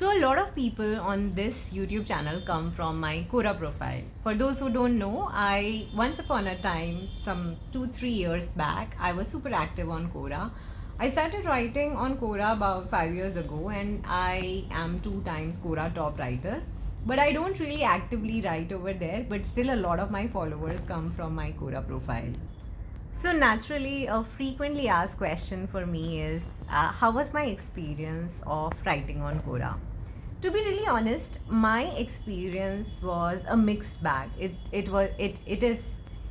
So, a lot of people on this YouTube channel come from my Quora profile. For those who don't know, I once upon a time, some 2-3 years back, I was super active on Quora. I started writing on Quora about 5 years ago, and I am 2 times Quora top writer. But I don't really actively write over there, but still, a lot of my followers come from my Quora profile. So, naturally, a frequently asked question for me is how was my experience of writing on Quora? To be really honest, my experience was a mixed bag. It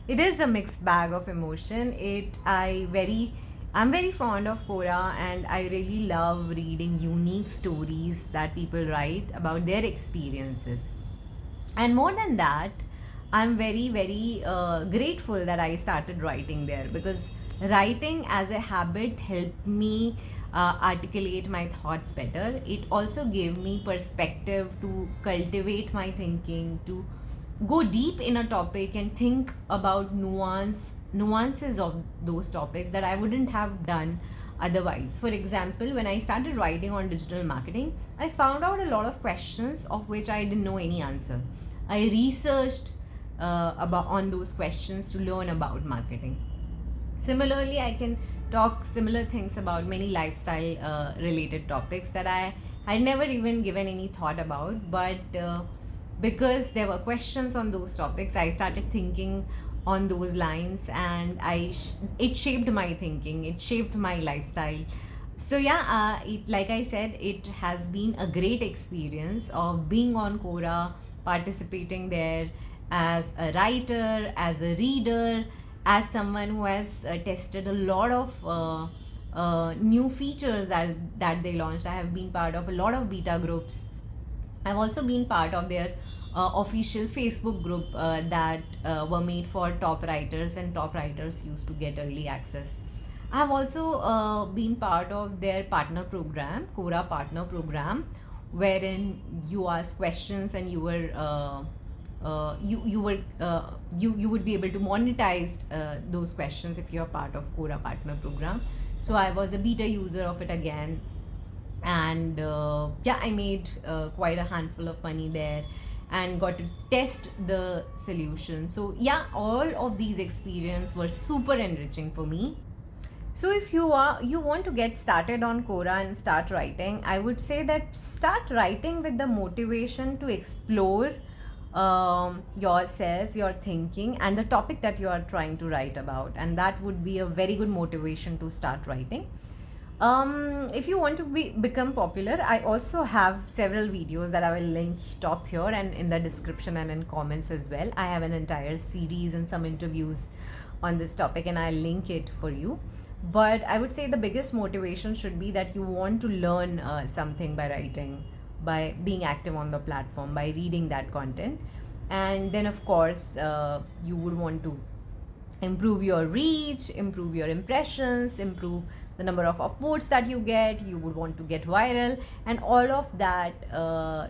is a mixed bag of emotion. I'm very fond of Quora, and I really love reading unique stories that people write about their experiences. And more than that, I'm very grateful that I started writing there, because writing as a habit helped me articulate my thoughts better. It also gave me perspective to cultivate my thinking, to go deep in a topic and think about nuances of those topics that I wouldn't have done otherwise. For example, when I started writing on digital marketing, I found out a lot of questions of which I didn't know any answer. I researched about on those questions to learn about marketing. Similarly, I can talk similar things about many lifestyle related topics that I had never even given any thought about, but because there were questions on those topics, I started thinking on those lines, and it shaped my thinking, it shaped my lifestyle. So yeah, like I said, it has been a great experience of being on Quora, participating there as a writer, as a reader, as someone who has tested a lot of new features that they launched. I have been part of a lot of beta groups. I've also been part of their official Facebook group that were made for top writers, and top writers used to get early access. I have also been part of their partner program, Quora partner program, wherein you ask questions and you would be able to monetize those questions if you're part of Quora partner program. So I was a beta user of it again, and yeah, I made quite a handful of money there and got to test the solution. So yeah, all of these experiences were super enriching for me. So if you want to get started on Quora and start writing, I would say that start writing with the motivation to explore yourself, your thinking, and the topic that you are trying to write about, and that would be a very good motivation to start writing. If you want to become popular, I also have several videos that I will link top here and in the description and in comments as well. I have an entire series and some interviews on this topic, and I'll link it for you. But I would say the biggest motivation should be that you want to learn something by writing, by being active on the platform, by reading that content. And then, of course, you would want to improve your reach, improve your impressions, improve the number of upvotes that you get. You would want to get viral, and all of that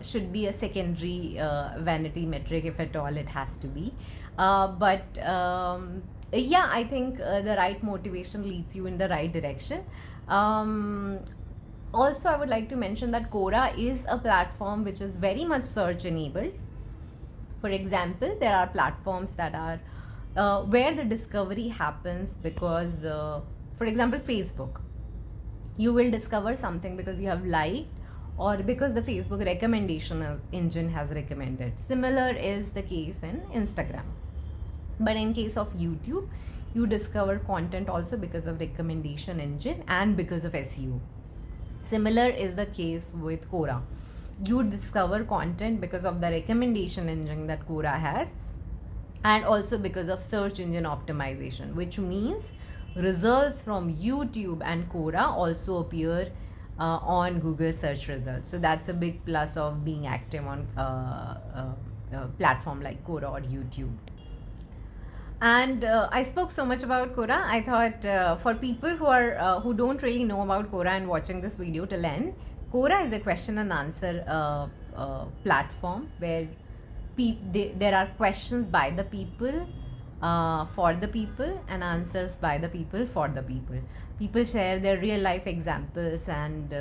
should be a secondary vanity metric, if at all it has to be. But yeah, I think the right motivation leads you in the right direction. Um, Also, I would like to mention that Quora is a platform which is very much search enabled. For example, there are platforms that are where the discovery happens because, for example, Facebook. You will discover something because you have liked, or because the Facebook recommendation engine has recommended. Similar is the case in Instagram. But in case of YouTube, you discover content also because of recommendation engine and because of SEO. Similar is the case with Quora. You discover content because of the recommendation engine that Quora has, and also because of search engine optimization, which means results from YouTube and Quora also appear on Google search results. So that's a big plus of being active on a platform like Quora or YouTube. And I spoke so much about Quora. I thought for people who don't really know about Quora and watching this video till end, Quora is a question and answer platform where there are questions by the people for the people, and answers by the people for the people. People share their real life examples and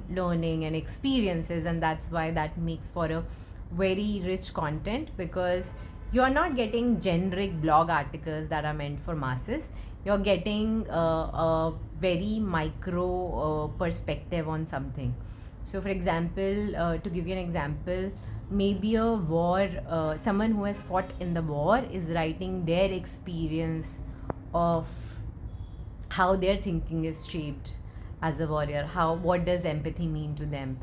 learning and experiences, and that's why that makes for a very rich content, because you're not getting generic blog articles that are meant for masses. You're getting a very micro perspective on something. So for example, to give you an example, maybe a war, someone who has fought in the war is writing their experience of how their thinking is shaped as a warrior, how, what does empathy mean to them,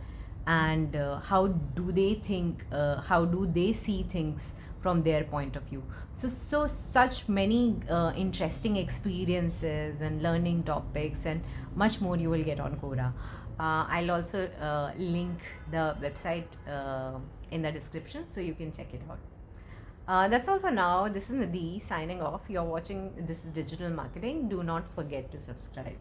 and how do they think, how do they see things from their point of view. So such many interesting experiences and learning topics and much more you will get on Quora. I'll also link the website in the description so you can check it out. That's all for now. This is Nidhi signing off. You're watching This is Digital Marketing. Do not forget to subscribe.